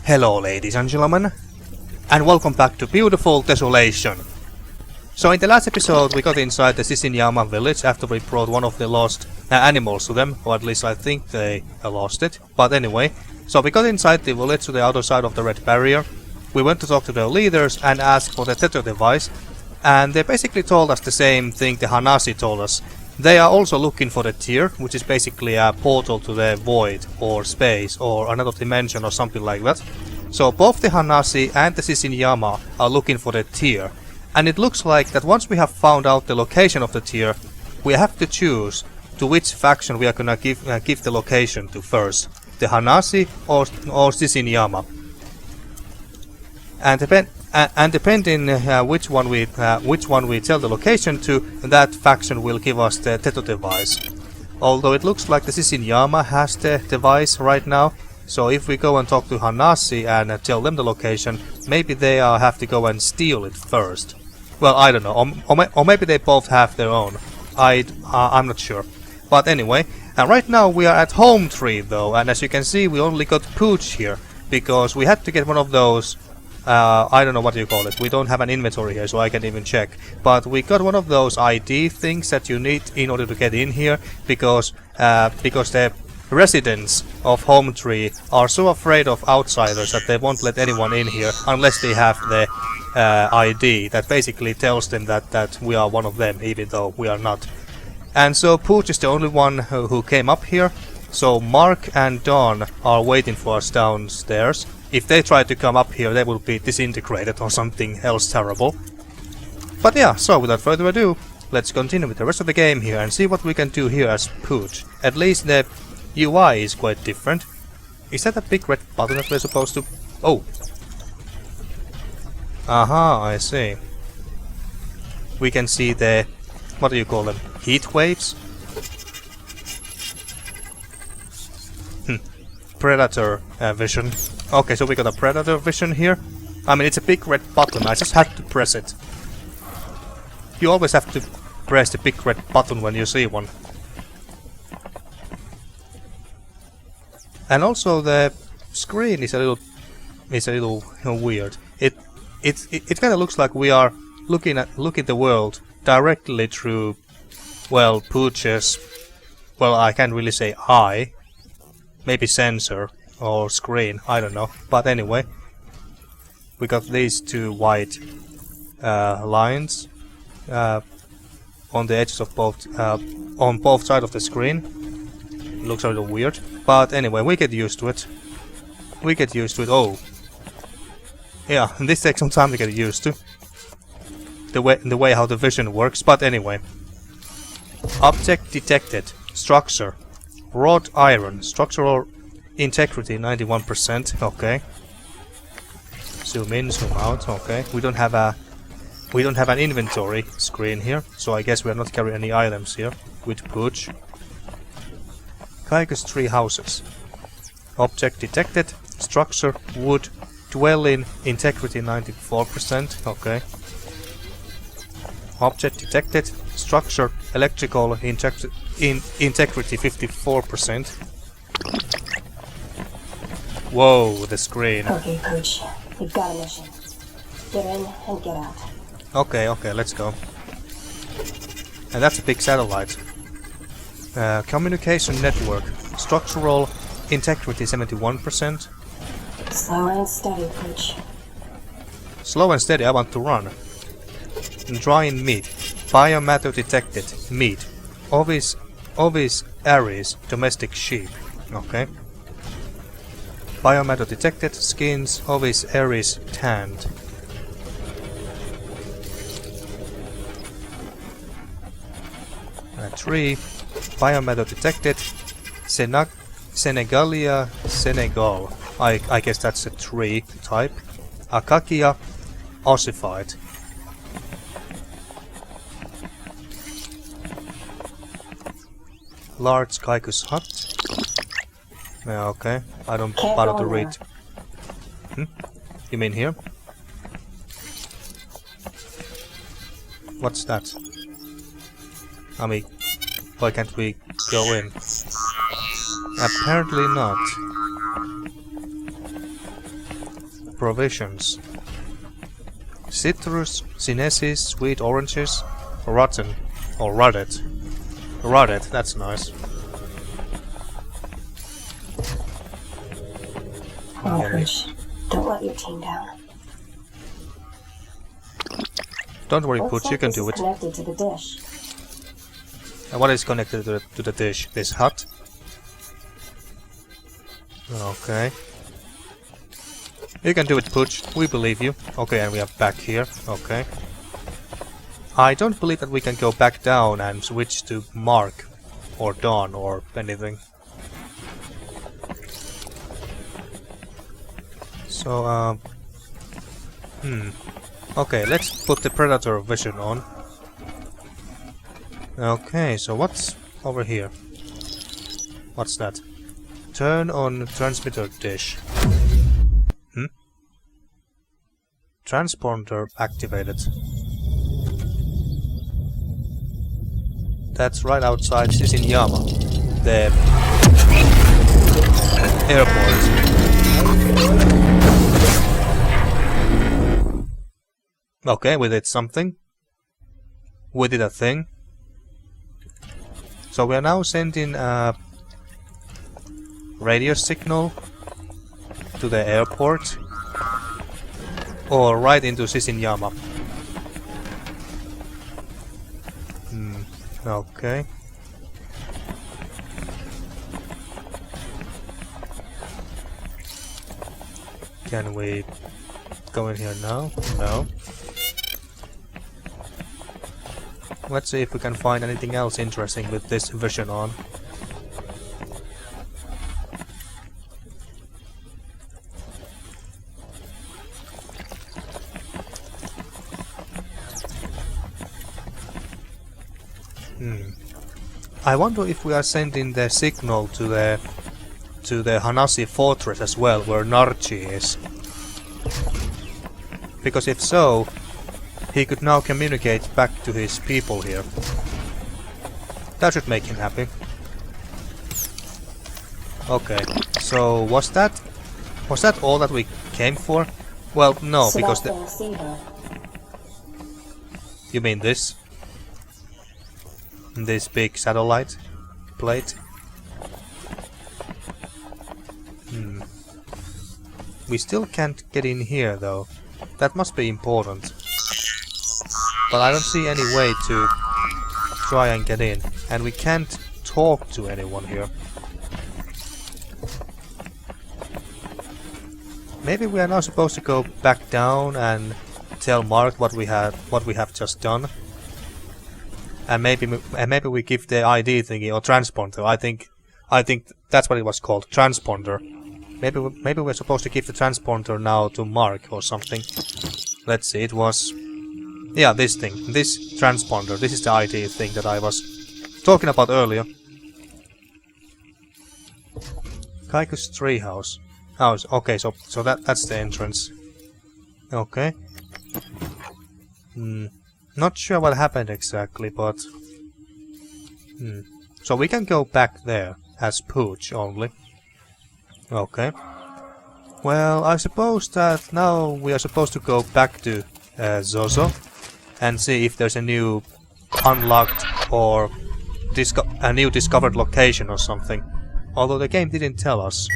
Hello ladies and gentlemen, and welcome back to beautiful Desolation. So in the last episode we got inside the Chiznyama village after we brought one of the lost animals to them, or at least I think they lost it. But anyway, so we got inside the village to the other side of the red barrier. We went to talk to their leaders and ask for the tether device, and they basically told us the same thing the Hanasi told us. They are also looking for the tier, which is basically a portal to the void, or space, or another dimension or something like that. So both the Hanasi and the Chiznyama are looking for the tier. And it looks like that once we have found out the location of the tier, we have to choose to which faction we are gonna give the location to first. The Hanasi or Chiznyama. And depending which one we tell the location to, that faction will give us the tether device. Although it looks like the Chiznyama has the device right now, so if we go and talk to Hanasi and tell them the location, maybe they have to go and steal it first. Well, I don't know, or maybe they both have their own. I'm not sure. But anyway, right now we are at Hometree though, and as you can see we only got Pooch here, because we had to get one of those. I don't know what you call it. We don't have an inventory here, so I can't even check. But we got one of those ID things that you need in order to get in here, because the residents of Hometree are so afraid of outsiders that they won't let anyone in here unless they have the ID that basically tells them that we are one of them, even though we are not. And so Pooch is the only one who came up here. So Mark and Dawn are waiting for us downstairs. If they try to come up here, they will be disintegrated or something else terrible. But yeah, so without further ado, let's continue with the rest of the game here and see what we can do here as Pooch. At least the UI is quite different. Is that a big red button that we're supposed to... Oh! Aha, I see. We can see the... what do you call them? Heat waves? Predator vision. Okay, so we got a predator vision here. I mean, it's a big red button, I just had to press it. You always have to press the big red button when you see one. And also the screen is a little weird. It kind of looks like we are looking at the world directly through, well, Pooch's, well, I can't really say eye. Maybe sensor or screen, I don't know. But anyway, we got these two white lines on the edges of both on both sides of the screen. It looks a little weird, but anyway, we get used to it. We get used to it. Oh, yeah, this takes some time to get used to the way how the vision works. But anyway, object detected. Structure. Wrought iron, structural integrity 91%. Okay. Zoom in, zoom out. Okay. We don't have an inventory screen here, so I guess we are not carrying any items here with Pooch. Caecus 3 houses. Object detected. Structure wood. Dwelling integrity 94%. Okay. Object detected. Structure electrical integrity 54%. Whoa, the screen. Okay, Pooch. We've got a mission. Get in and get out. Okay, let's go. And that's a big satellite. Communication network. Structural integrity 71%. Slow and steady, Pooch. Slow and steady, I want to run. Drying meat. Biomatter detected. Meat. Ovis aries, domestic sheep. Okay. Biomatter detected. Skins. Ovis aries, tanned. Tree. Biomatter detected. Senegalia, Senegal. I guess that's a tree type. Acacia, ossified. Large Caecus hut. Yeah, okay. I don't bother to read. You mean here? What's that? I mean, why can't we go in? Apparently not. provisions. Citrus, sinensis, sweet oranges, rotten, or rotted. Rotted, that's nice. Come on, Pooch. Don't let your team down. Don't worry, Looks Pooch, like you can this do is it. connected to the dish. And what is connected to the dish? This hut? Okay. You can do it, Pooch. We believe you. Okay, and we are back here. Okay. I don't believe that we can go back down and switch to Mark or Dawn or anything. So, okay, let's put the Predator vision on. Okay, so what's over here? What's that? Turn on transmitter dish. Transponder activated. That's right outside Chiznyama, the airport. Okay, we did something. We did a thing. So we are now sending a radio signal to the airport or right into Chiznyama. Okay. Can we go in here now? No. Let's see if we can find anything else interesting with this vision on. I wonder if we are sending the signal to the Hanasi fortress as well, where Narchi is. Because if so, he could now communicate back to his people here. That should make him happy. Okay, so was that all that we came for? Well, no, So because that's the receiver. You mean this? This big satellite plate? We still can't get in here though. That must be important. But I don't see any way to try and get in. And we can't talk to anyone here. Maybe we are now supposed to go back down and tell Mark what we have just done. And maybe we give the ID thingy or transponder. I think that's what it was called, transponder. Maybe we're supposed to give the transponder now to Mark or something. Let's see. It was this thing, this transponder. This is the ID thing that I was talking about earlier. Caecus treehouse. House. Okay, so that's the entrance. Okay. Not sure what happened exactly, but... So we can go back there, as Pooch only. Okay. Well, I suppose that now we are supposed to go back to Zozo and see if there's a new unlocked or a new discovered location or something. Although the game didn't tell us.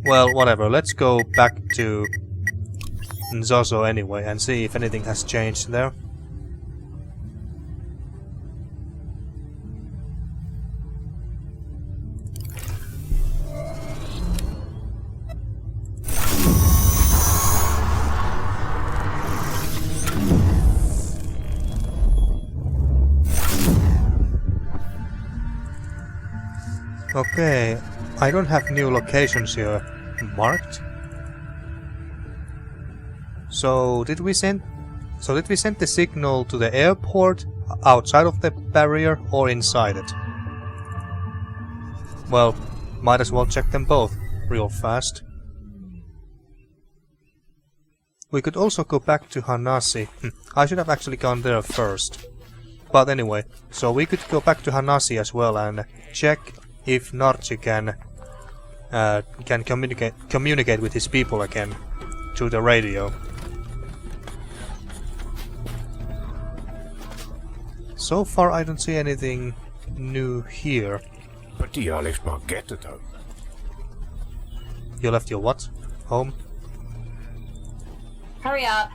Well, whatever, let's go back to Zozo anyway and see if anything has changed there. Okay, I don't have new locations here marked. So did we send the signal to the airport outside of the barrier or inside it? Well, might as well check them both real fast. We could also go back to Hanasi. I should have actually gone there first. But anyway, so we could go back to Hanasi as well and check if Narchi can communicate with his people again. to the radio. So far I don't see anything new here. But die al heeft maar gettet ook. You left your what? Home? Hurry up.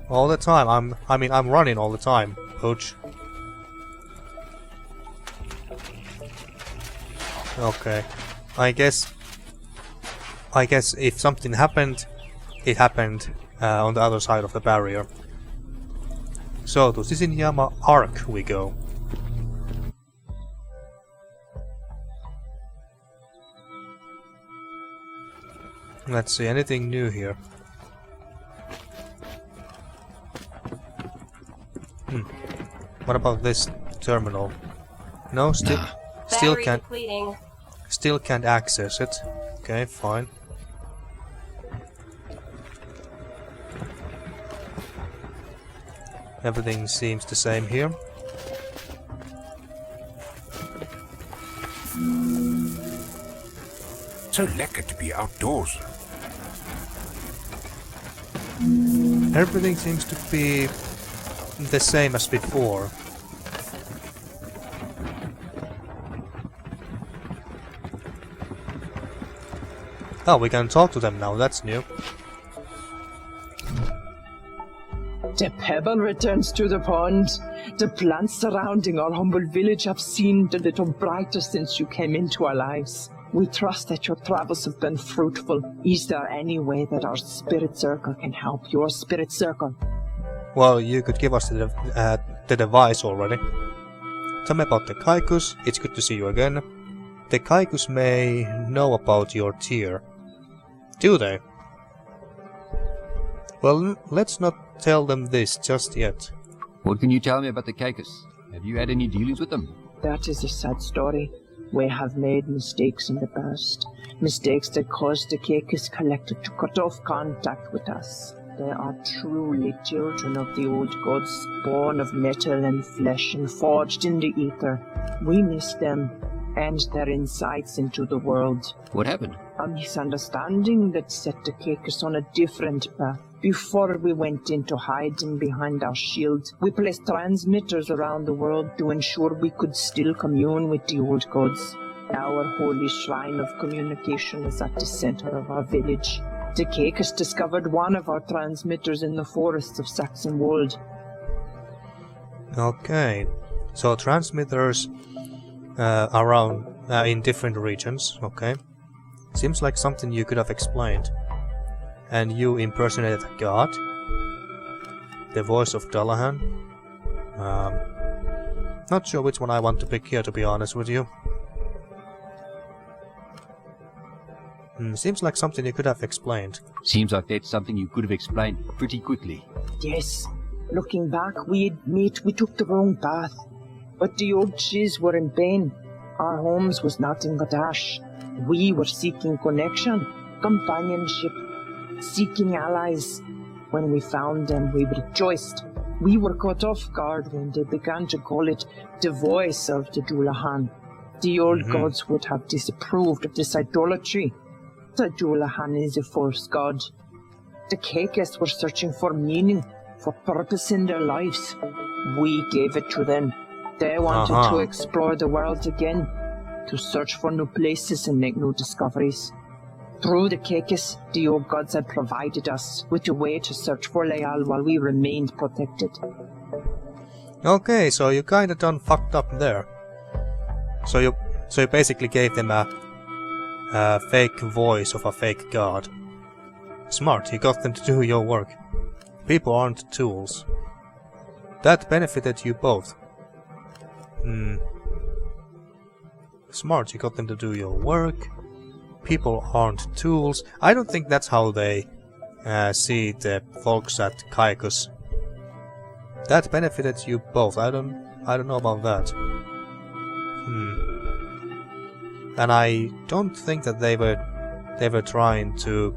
All the time. I'm running all the time, Pooch. Okay. I guess if something happened, it happened on the other side of the barrier. So to Chiznyama Arc we go. Let's see, anything new here? What about this terminal? No, still Battery can't depleting. still can't access it. Okay, fine. Everything seems the same here. So lekker to be outdoors. Everything seems to be the same as before. Oh, we can talk to them now, that's new. The pebble returns to the pond. The plants surrounding our humble village have seemed a little brighter since you came into our lives. We trust that your travels have been fruitful. Is there any way that our spirit circle can help your spirit circle? Well, you could give us the device already. Tell me about the Caecus. It's good to see you again. The Caecus may know about your tier. Do they? Well, let's not tell them this just yet. What can you tell me about the Caecus? Have you had any dealings with them? That is a sad story. We have made mistakes in the past. Mistakes that caused the Caecus Collective to cut off contact with us. They are truly children of the old gods, born of metal and flesh and forged in the ether. We miss them and their insights into the world. What happened? A misunderstanding that set the Caecus on a different path. Before we went into hiding behind our shield, we placed transmitters around the world to ensure we could still commune with the old gods. Our holy shrine of communication is at the center of our village. The Caecus discovered one of our transmitters in the forests of Saxonwold. Okay, so transmitters around in different regions, okay. Seems like something you could have explained. And you impersonated a god? The voice of Dullahan? Not sure which one I want to pick here, to be honest with you. Seems like something you could have explained. Seems like that's something you could have explained pretty quickly. Yes, looking back, we admit we took the wrong path. But the old Chiz were in pain. Our homes was not in Gadash. We were seeking connection, companionship, seeking allies. When we found them, we rejoiced. We were caught off guard when they began to call it the voice of the Dullahan. The old gods would have disapproved of this idolatry. The Dullahan is a false god. The Caecus were searching for meaning, for purpose in their lives. We gave it to them. They wanted to explore the world again, to search for new places and make new discoveries. Through the Caecus, the old gods had provided us with a way to search for Leal while we remained protected. Okay, so you kinda done fucked up there. So you basically gave them a fake voice of a fake god. Smart, you got them to do your work. People aren't tools. That benefited you both. Smart, you got them to do your work. People aren't tools. I don't think that's how they see the folks at Caecus. That benefited you both. I don't know about that. And I don't think that they were trying to,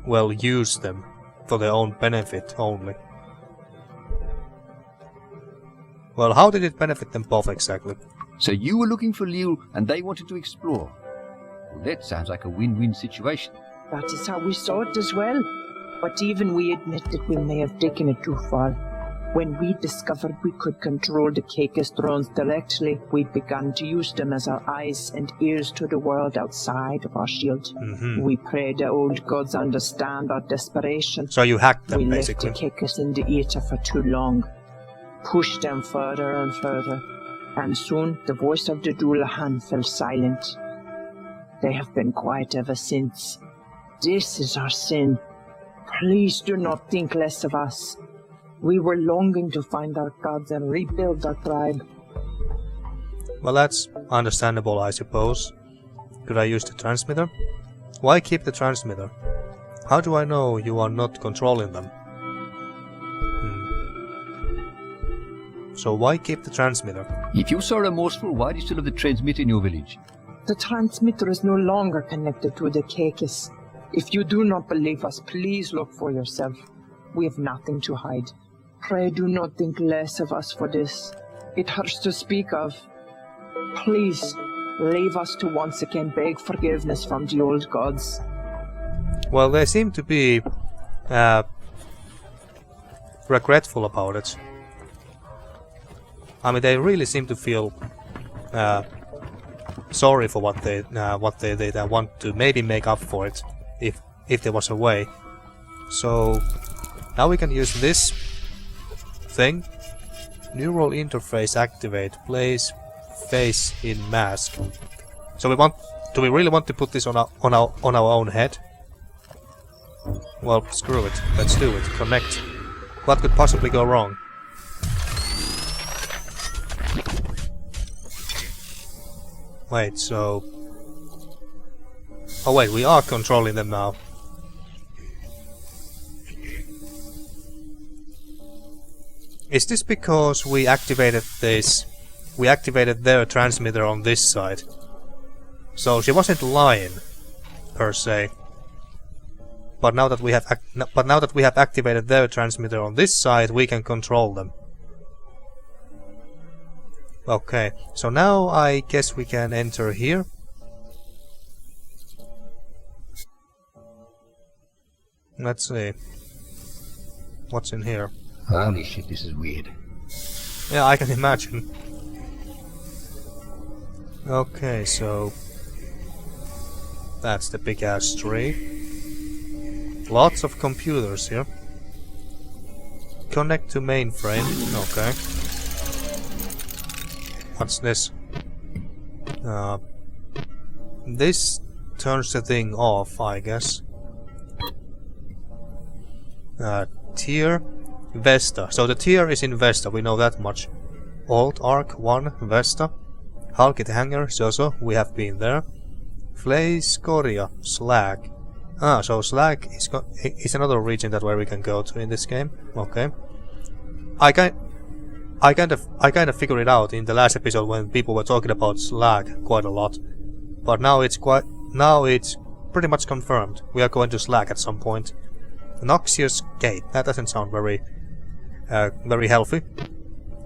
well, use them for their own benefit only. Well, how did it benefit them both exactly? So you were looking for Leal and they wanted to explore. Well, that sounds like a win-win situation. That is how we saw it as well. But even we admit that we may have taken it too far. When we discovered we could control the Caecus drones directly, we began to use them as our eyes and ears to the world outside of our shield. We pray the old gods understand our desperation. So you hacked them, we basically. left the Caecus in the ether for too long, pushed them further and further, and soon the voice of the Dullahan fell silent. They have been quiet ever since. This is our sin. Please do not think less of us. We were longing to find our gods and rebuild our tribe. Well, that's understandable, I suppose. Could I use the transmitter? Why keep the transmitter? How do I know you are not controlling them? So why keep the transmitter? If you're so remorseful, why do you still have the transmitter in your village? The transmitter is no longer connected to the Caecus. If you do not believe us, please look for yourself. We have nothing to hide. Pray do not think less of us for this. It hurts to speak of. Please, leave us to once again beg forgiveness from the old gods. Well, they seem to be regretful about it. I mean, they really seem to feel sorry for what they did and want to maybe make up for it if there was a way. So now we can use this thing. Neural interface activate. Place face in mask. So do we really want to put this on our own head? Well, screw it. Let's do it. Connect. What could possibly go wrong? Wait, so... Oh wait, we are controlling them now. Is this because we activated this... We activated their transmitter on this side? So she wasn't lying, per se. But now that we have activated their transmitter on this side, we can control them. Okay, so now I guess we can enter here. Let's see. What's in here? Holy shit, this is weird. Yeah, I can imagine. Okay, so... That's the big ass tree. Lots of computers here. Connect to mainframe. Okay. What's this? This turns the thing off, I guess. Tier Vesta. So the tier is in Vesta, we know that much. Alt Arc 1 Vesta. Halkit Hangar, so we have been there. Flay Scoria Slag. Ah, so Slag is another region that where we can go to in this game. Okay. I kind of figured it out in the last episode when people were talking about Slag quite a lot. But now it's pretty much confirmed. We are going to Slag at some point. Noxious Gate. That doesn't sound very healthy.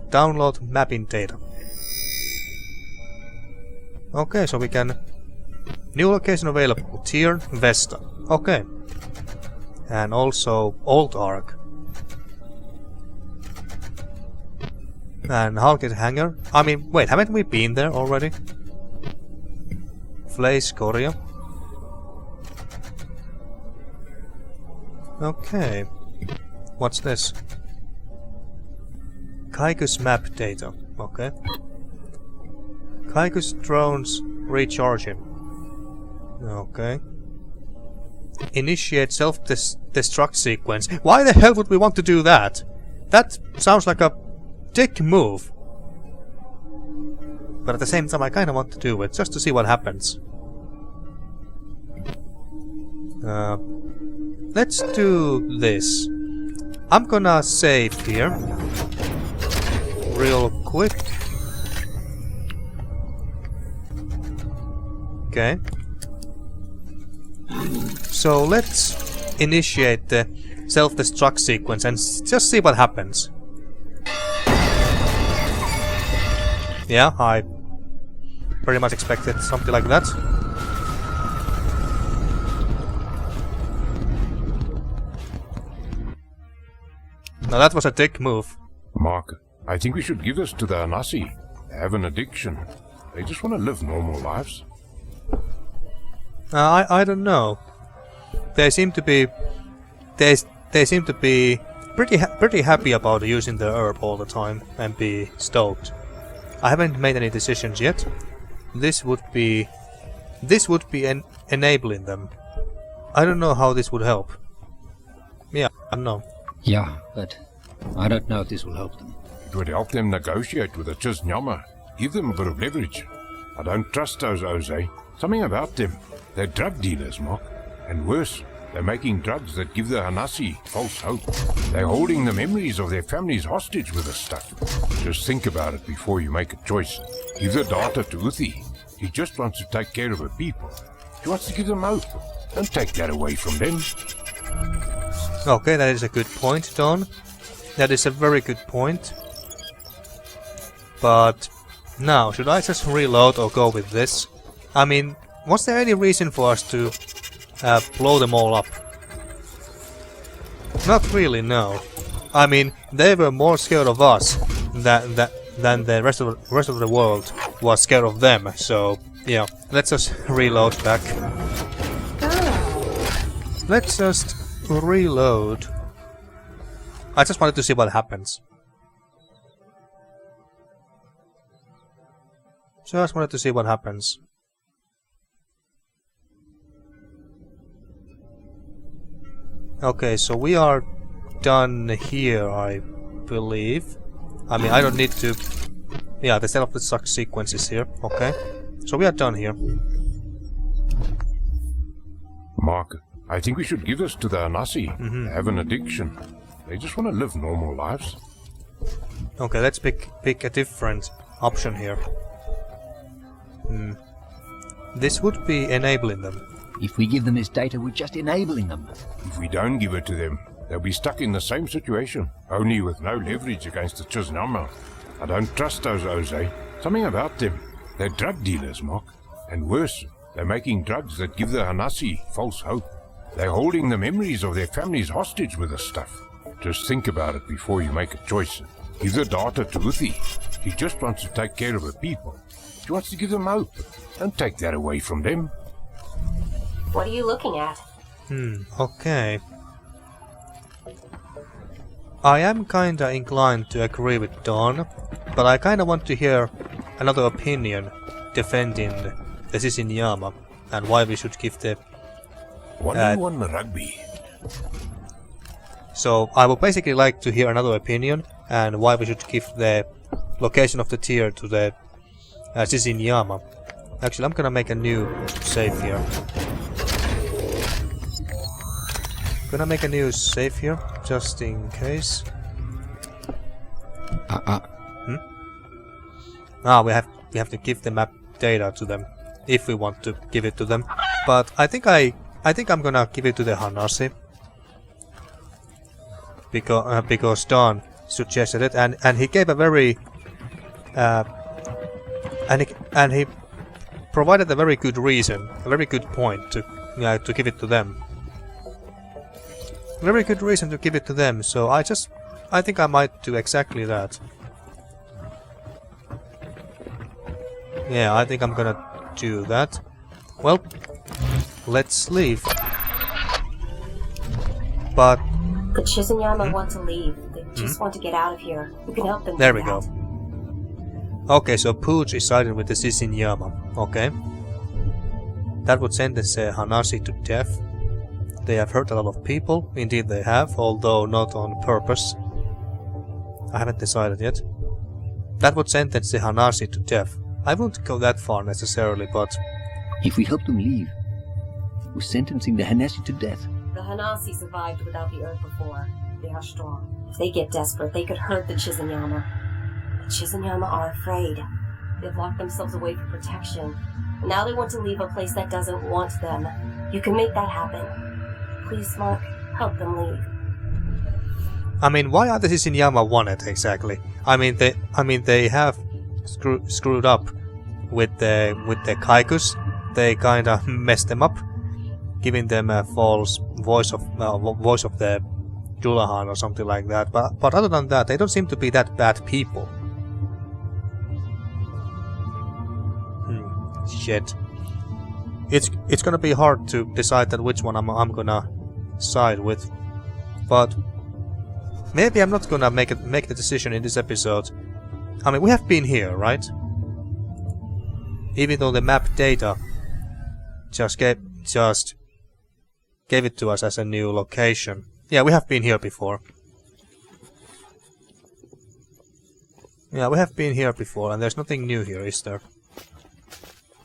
Download mapping data. Okay, so we can... New location available. Tier Vesta. Okay. And also Old Arc. And Halkit Hangar. I mean, wait, haven't we been there already? Flay Scoria. Okay. What's this? Caecus map data. Okay. Caecus drones recharging. Okay. Initiate self-destruct sequence. Why the hell would we want to do that? That sounds like a dick move. But at the same time I kinda want to do it, just to see what happens. Let's do this. I'm gonna save here. Real quick. Okay. So let's initiate the self-destruct sequence and just see what happens. Yeah, I pretty much expected something like that. Now that was a dick move. Mark, I think we should give this to the Hanasi. They have an addiction. They just want to live normal lives. I don't know. They seem to be they seem to be pretty happy about using the herb all the time and be stoked. I haven't made any decisions yet. This would be enabling them. I don't know how this would help. Yeah, I don't know. Yeah, but I don't know if this will help them. It would help them negotiate with the Chiznyama. Give them a bit of leverage. I don't trust those Oothee. Something about them. They're drug dealers, Mark. And worse, they're making drugs that give the Hanasi false hope. They're holding the memories of their families hostage with this stuff. Just think about it before you make a choice. Give the data to Oothee. He just wants to take care of her people. He wants to give them hope. Don't take that away from them. Okay, that is a good point, Don. That is a very good point. But now, should I just reload or go with this? I mean, was there any reason for us to blow them all up? Not really, no. I mean, they were more scared of us than the rest of the world was scared of them. So yeah, let's just reload back. Let's just reload. I just wanted to see what happens. Just wanted to see what happens. Okay, so we are done here, I believe. I mean, I don't need to... Yeah, the set of the suck sequence is here. Okay. So we are done here. Mark, I think we should give this to the Hanasi. They have an addiction. They just want to live normal lives. Okay, let's pick a different option here. This would be enabling them. If we give them this data, we're just enabling them. If we don't give it to them, they'll be stuck in the same situation, only with no leverage against the Chiznyama. I don't trust those Oothee. Something about them. They're drug dealers, Mark. And worse, they're making drugs that give the Hanasi false hope. They're holding the memories of their families hostage with this stuff. Just think about it before you make a choice. Give the data to Oothee. He just wants to take care of her people. He wants to give them hope. Don't take that away from them. What are you looking at? Okay. I am kinda inclined to agree with Dawn, but I kinda want to hear another opinion defending the Chiznyama and why we should give the... What do you want the rugby? So I would basically like to hear another opinion and why we should give the location of the tier to the Chiznyama. Actually, I'm gonna make a new save here. Gonna make a new save here, just in case. We have to give the map data to them if we want to give it to them. But I think I'm gonna give it to the Hanasi because Don suggested it, and he gave a very and he provided a very good reason, a very good point to give it to them. Very good reason to give it to them, so I think I might do exactly that. Yeah, I think I'm gonna do that. Well, let's leave. But... The Chiznyama want to leave. They just want to get out of here. We can help them. There we go. Okay, so Pooch is siding with the Chiznyama. Okay. That would sentence Hanasi to death. They have hurt a lot of people. Indeed they have, although not on purpose. I haven't decided yet. That would sentence the Hanasi to death. I won't go that far necessarily, but... If we help them leave, we're sentencing the Hanasi to death. The Hanasi survived without the Earth before. They are strong. If they get desperate, they could hurt the Chiznyama. The Chiznyama are afraid. They've locked themselves away for protection. And now they want to leave a place that doesn't want them. You can make that happen. Please, Mark, help them leave. I mean, why are the Chiznyama wanted exactly? I mean, they have screwed up with the Caecus. They kind of messed them up, giving them a false voice of the Dullahan or something like that. But other than that, they don't seem to be that bad people. Shit. It's gonna be hard to decide that which one I'm gonna side with. But maybe I'm not gonna make the decision in this episode. I mean, we have been here, right? Even though the map data just gave it to us as a new location. Yeah, we have been here before. Yeah, we have been here before, and there's nothing new here, is there?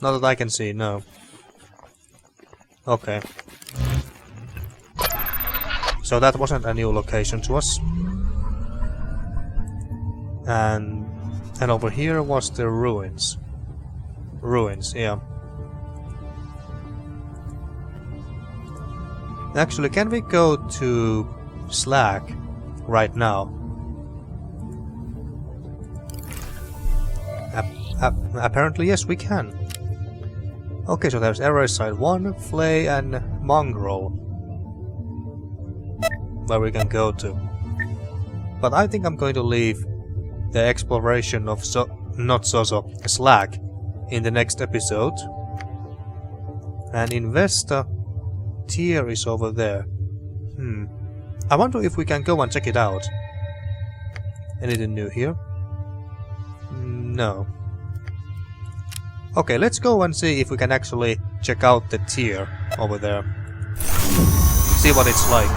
Not that I can see, no. Okay. So that wasn't a new location to us. And over here was the ruins. Ruins, yeah. Actually, can we go to Slack right now? Apparently, yes, we can. Okay, so there's Error Side 1, Flay, and Mongrel, where we can go to. But I think I'm going to leave the exploration of Slack in the next episode. And Investa tier is over there. I wonder if we can go and check it out. Anything new here? No. Okay, let's go and see if we can actually check out the tier over there. See what it's like.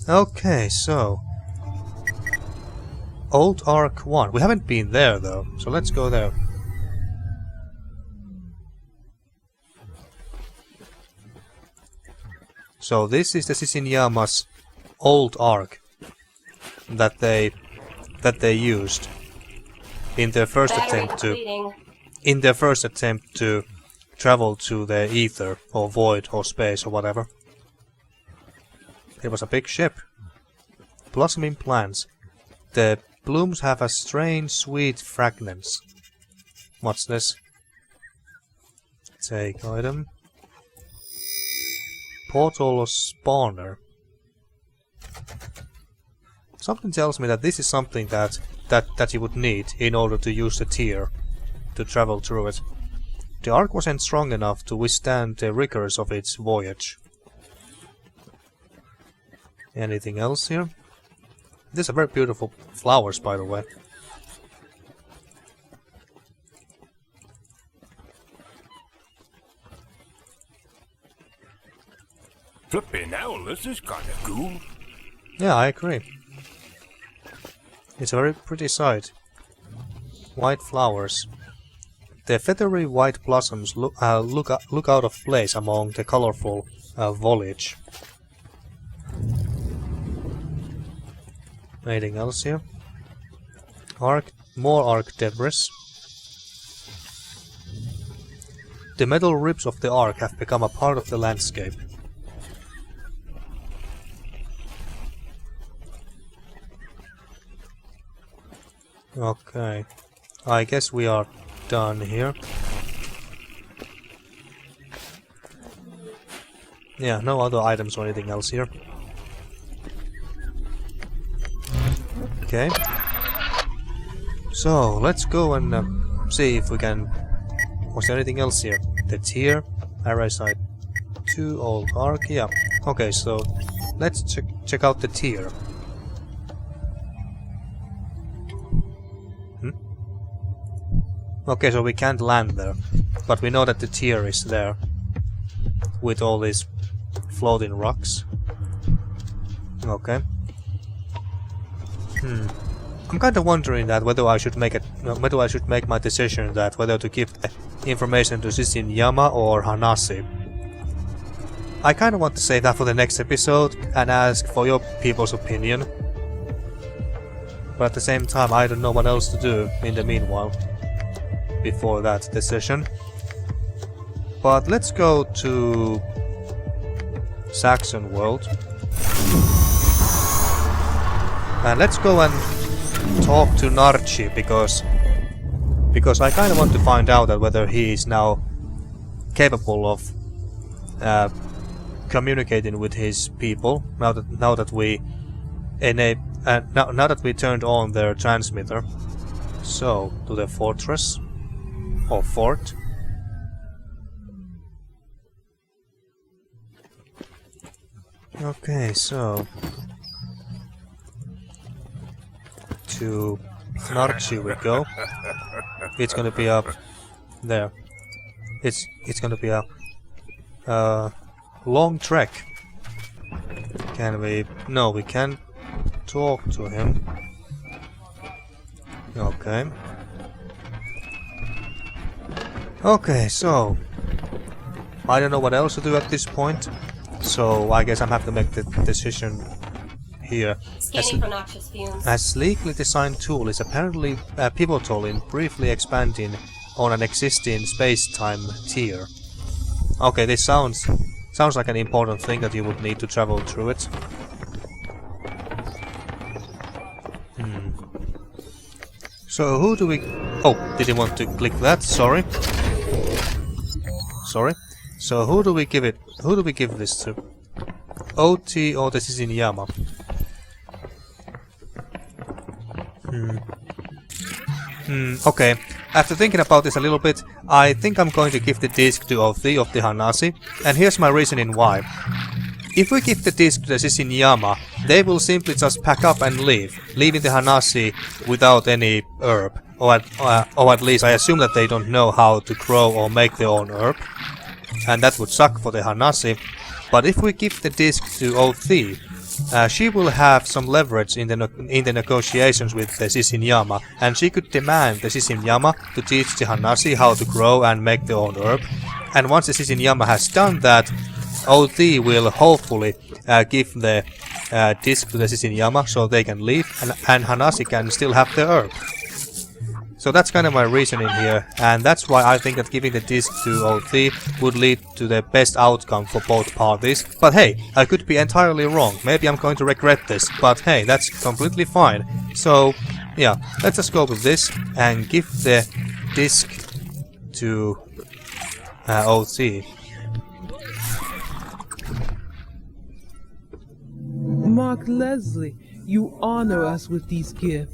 Okay, so Old Ark 1. We haven't been there though, so let's go there. So this is the Chiznyama's old Ark that they used in their first attempt to travel to the ether or void or space or whatever. It was a big ship. Blossoming plants. The blooms have a strange, sweet fragrance. What's this? Take item. Portal spawner. Something tells me that this is something that you would need in order to use the tier to travel through it. The Ark wasn't strong enough to withstand the rigors of its voyage. Anything else here? These are very beautiful flowers, by the way. Flippin' hell, this is kinda cool. Yeah, I agree. It's a very pretty sight. White flowers. The feathery white blossoms look out of place among the colorful foliage. Anything else here? More Ark debris. The metal ribs of the Ark have become a part of the landscape. Okay, I guess we are done here. Yeah, no other items or anything else here. Okay. So, let's go and see if we can... Was there anything else here? The tier, array side 2, old Ark, yeah. Okay, so let's check out the tier. Okay, so we can't land there, but we know that the tier is there with all these floating rocks. Okay. I'm kind of wondering that whether I should make my decision that whether to give the information to Chiznyama or Hanasi. I kind of want to save that for the next episode and ask for your people's opinion. But at the same time, I don't know what else to do in the meanwhile before that decision. But let's go to Saxon World. And let's go and talk to Narchi, because Because I kind of want to find out that whether he is now capable of communicating with his people now that we now that we turned on their transmitter. So, to the fortress or fort. Okay, so to Narchi we go. It's gonna be up there. It's gonna be a long trek. Can we? No, we can't talk to him. Okay. Okay, so I don't know what else to do at this point. So I guess I'm have to make the decision here. Scanning for noxious fumes. A sleekly designed tool is apparently pivotal in briefly expanding on an existing space-time tier. Okay, this sounds like an important thing that you would need to travel through it. So who do we... Oh, didn't want to click that, sorry. Sorry. So who do we give it? Who do we give this to? Oothee or the Chiznyama? Okay. After thinking about this a little bit, I think I'm going to give the disc to Oothee of the Hanasi, and here's my reasoning why. If we give the disc to the Chiznyama, they will simply just pack up and leave, leaving the Hanasi without any herb. Or at least I assume that they don't know how to grow or make their own herb. And that would suck for the Hanasi. But if we give the disc to Oothee, she will have some leverage in the negotiations with the Chiznyama, and she could demand the Chiznyama to teach the Hanasi how to grow and make their own herb. And once the Chiznyama has done that, Oothee will hopefully give the disc to the Chiznyama so they can leave, and Hanasi can still have the herb. So that's kind of my reasoning here, and that's why I think that giving the disc to Oothee would lead to the best outcome for both parties. But hey, I could be entirely wrong. Maybe I'm going to regret this, but hey, that's completely fine. So yeah, let's just go with this and give the disc to Oothee. Mark Leslie, you honor us with these gifts.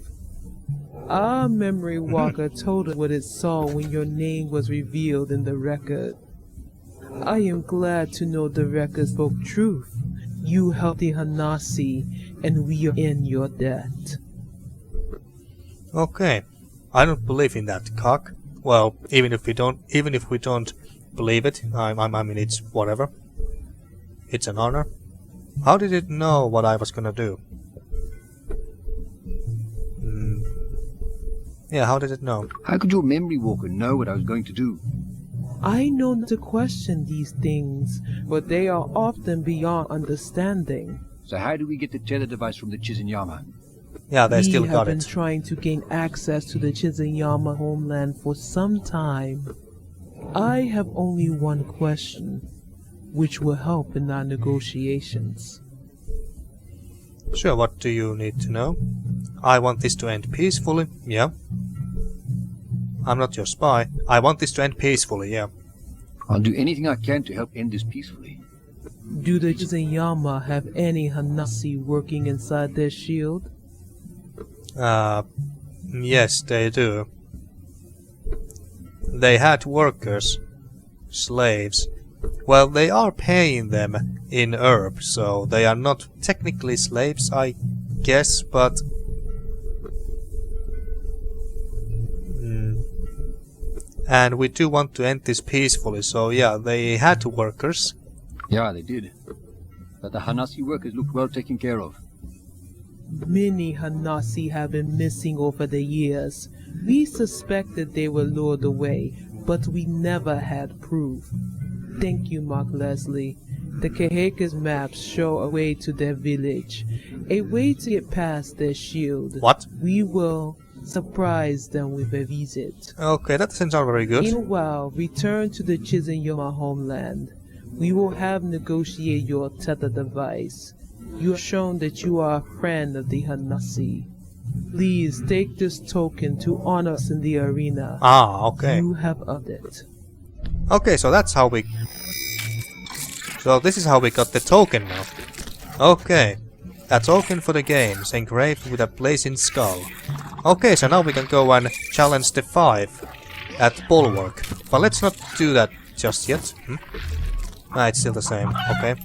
Our memory walker told us what it saw when your name was revealed in the record. I am glad to know the record spoke truth. You helped the Hanasi, and we are in your debt. Okay, I don't believe in that cock. Well, even if we don't believe it, I mean it's whatever. It's an honor. How did it know what I was gonna do? Yeah, how did it know? How could your memory walker know what I was going to do? I know not to question these things, but they are often beyond understanding. So how do we get the tether device from the Chiznyama? Yeah, they still We got have been it. trying to gain access to the Chiznyama homeland for some time. I have only one question, which will help in our negotiations. Sure, what do you need to know? I want this to end peacefully, yeah. I'm not your spy. I want this to end peacefully, yeah. I'll do anything I can to help end this peacefully. Do the Chiznyama have any Hanasi working inside their shield? Yes, they do. They had workers, slaves. Well, they are paying them in herb, so they are not technically slaves, I guess, but... And we do want to end this peacefully, so yeah, they had workers. Yeah, they did. But the Hanasi workers looked well taken care of. Many Hanasi have been missing over the years. We suspected they were lured away, but we never had proof. Thank you, Mark Leslie. The Caecus maps show a way to their village, a way to get past their shield. What? We will surprise them with a visit. Okay, that doesn't sound very good. Meanwhile, return to the Chiznyama homeland. We will have negotiate your tether device. You have shown that you are a friend of the Hanasi. Please take this token to honor us in the arena. Ah, okay. You have earned it. Okay, so that's how we... So this is how we got the token now. Okay. A token for the games, engraved with a blazing skull. Okay, so now we can go and challenge the 5 at Bulwark. But let's not do that just yet. Ah, it's still the same. Okay.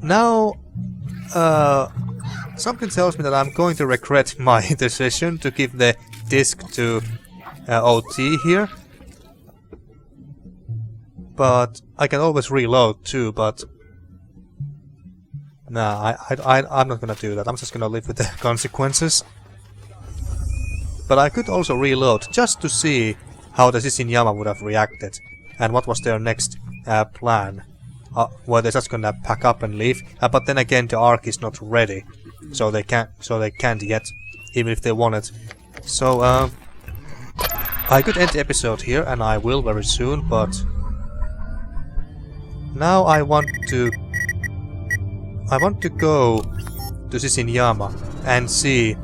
Now, something tells me that I'm going to regret my decision to give the disc to OT here. But I can always reload too, but... Nah, I'm not gonna do that. I'm just gonna live with the consequences. But I could also reload, just to see how the Chiznyama would have reacted. And what was their next plan. Were they just gonna pack up and leave? But then again, the arc is not ready. So they can't yet, even if they wanted. So, I could end the episode here, and I will very soon, but... Now I want to go to Chiznyama and see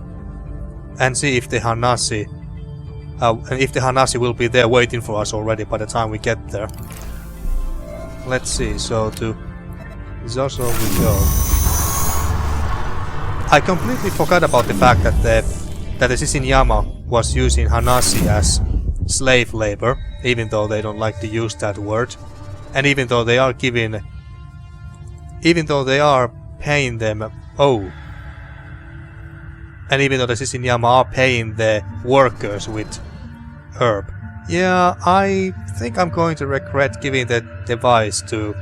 if the Hanasi will be there waiting for us already by the time we get there. Let's see. So to Zoso we go. I completely forgot about the fact that the Chiznyama was using Hanasi as slave labor, even though they don't like to use that word. And even though they are paying them, and even though the Chiznyama are paying the workers with herb, yeah, I think I'm going to regret giving the device to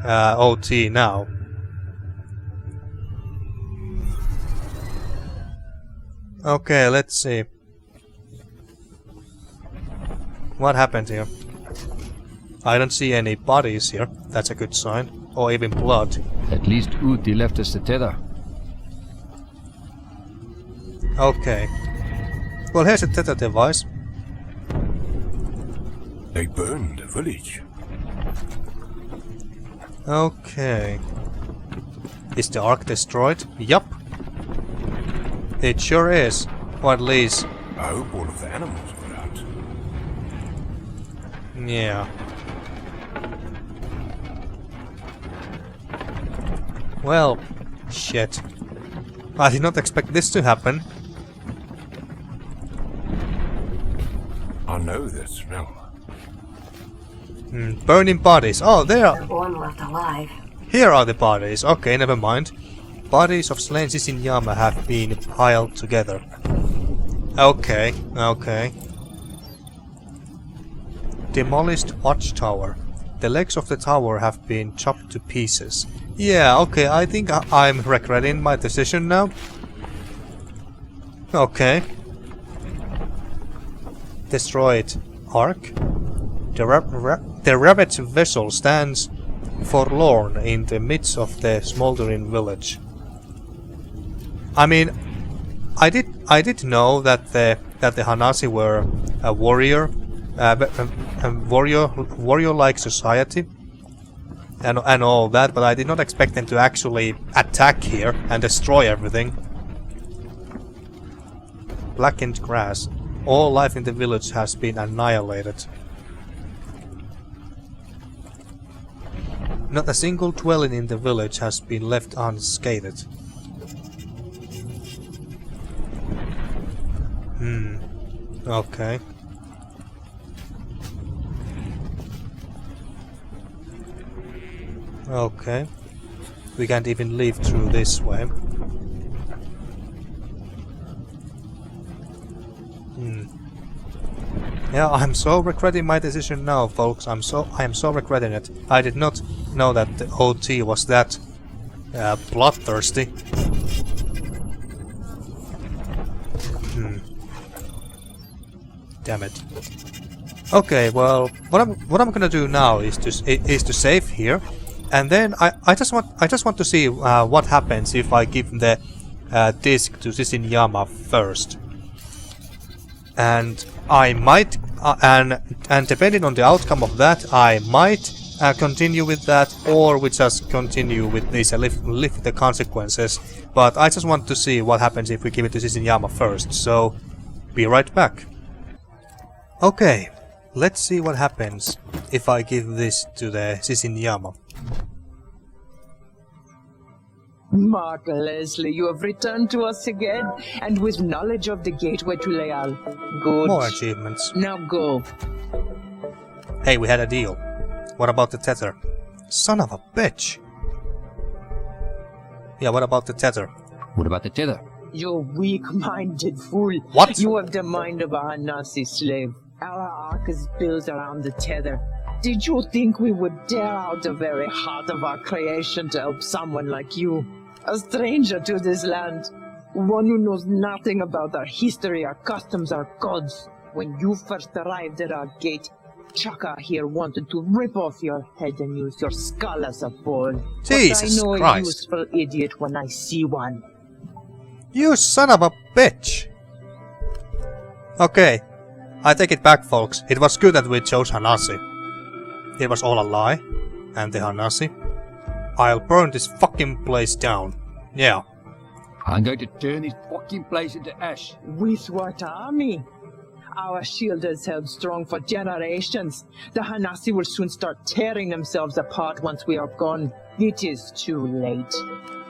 OT now. Okay, let's see. What happened here? I don't see any bodies here. That's a good sign. Or even blood. At least Oothee left us the tether. Okay. Well, here's a tether device. They burned the village. Okay. Is the ark destroyed? Yup. It sure is. Or at least... I hope all of the animals got out. Yeah. Well, shit. I did not expect this to happen. I know that smell. Burning bodies. Oh, there are... One left alive. Here are the bodies. Okay, never mind. Bodies of slain Chiznyama have been piled together. Okay, okay. Demolished watchtower. The legs of the tower have been chopped to pieces. Yeah, okay, I think I'm regretting my decision now. Okay. Destroyed ark. The rabbit vessel stands forlorn in the midst of the smoldering village. I mean, I did know that the Hanasi were a warrior, warrior-like society, and all that, but I did not expect them to actually attack here and destroy everything. Blackened grass. All life in the village has been annihilated. Not a single dwelling in the village has been left unscathed. Okay. Okay. We can't even leave through this way. Yeah, I'm so regretting my decision now, folks. I am so regretting it. I did not know that the OT was that bloodthirsty. Damn it. Okay, well, what I'm gonna do now is to save here, and then I just want to see what happens if I give the disc to Chiznyama first. And I might, and depending on the outcome of that, I might continue with that, or we just continue with this and live with the consequences. But I just want to see what happens if we give it to Chiznyama first, so be right back. Okay, let's see what happens if I give this to the Chiznyama. Mark Leslie, you have returned to us again, and with knowledge of the gateway to Leal. Good. More achievements. Now go. Hey, we had a deal. What about the tether? Son of a bitch! Yeah, what about the tether? What about the tether? You weak-minded fool. What? You have the mind of a Hanasi slave. Our ark is built around the tether. Did you think we would dare out the very heart of our creation to help someone like you? A stranger to this land. One who knows nothing about our history, our customs, our gods. When you first arrived at our gate, Chaka here wanted to rip off your head and use your skull as a ball. Jesus but I know Christ. a useful idiot when I see one. You son of a bitch! Okay, I take it back, folks. It was good that we chose Hanasi. It was all a lie. And the Hanasi. I'll burn this fucking place down. Yeah. I'm going to turn this fucking place into ash. With what army? Our shield has held strong for generations. The Hanasi will soon start tearing themselves apart once we are gone. It is too late.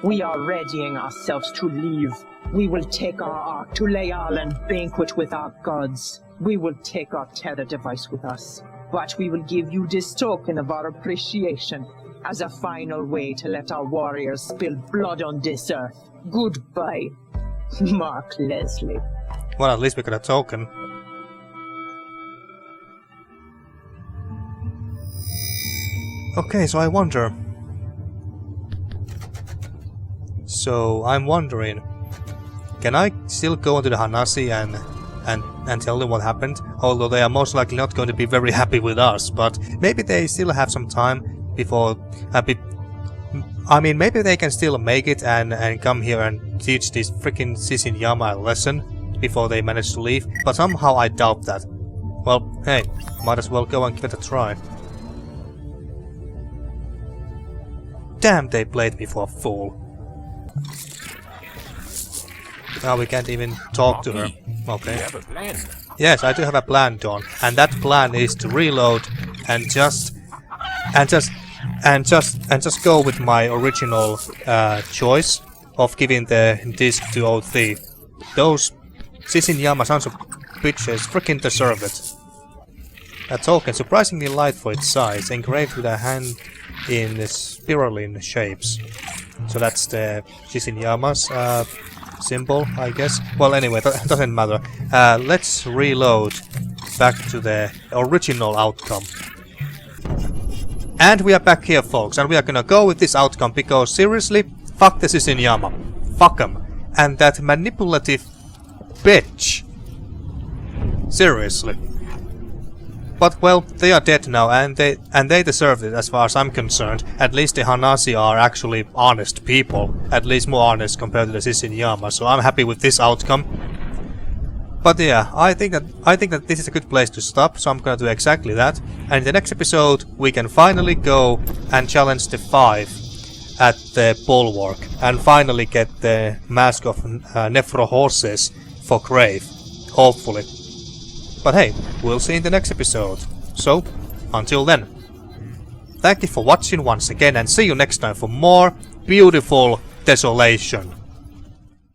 We are readying ourselves to leave. We will take our ark to Leal and banquet with our gods. We will take our tether device with us. But we will give you this token of our appreciation as a final way to let our warriors spill blood on this earth. Goodbye, Mark Leslie. Well, at least we got a token. Okay, so I wonder... I'm wondering... Can I still go into the Hanasi and tell them what happened? Although they are most likely not going to be very happy with us, but maybe they still have some time before... I mean, maybe they can still make it and come here and teach this freaking Chiznyama a lesson before they manage to leave, but somehow I doubt that. Well, hey, might as well go and give it a try. Damn, they played me for a fool. Now we can't even talk to her. Okay. You have a plan. Yes, I do have a plan, Don, and that plan is to reload and just go with my original choice of giving the disc to Oothee. Those Chiznyama sons of bitches freaking deserve it. A token surprisingly light for its size, engraved with a hand in spiraling shapes. So that's the Chiznyama's symbol, I guess. Well, anyway, that doesn't matter. Let's reload back to the original outcome. And we are back here, folks, and we are gonna go with this outcome because, seriously, fuck the Chiznyama. Fuck him. And that manipulative bitch. Seriously. But, well, they are dead now, and they deserved it as far as I'm concerned. At least the Hanasi are actually honest people. At least more honest compared to the Chiznyama, so I'm happy with this outcome. But yeah, I think that this is a good place to stop, so I'm gonna do exactly that. And in the next episode, we can finally go and challenge the 5 at the bulwark, and finally get the mask of Nephro horses for Grave. Hopefully. But hey, we'll see in the next episode. So, until then. Thank you for watching once again, and see you next time for more beautiful Desolation.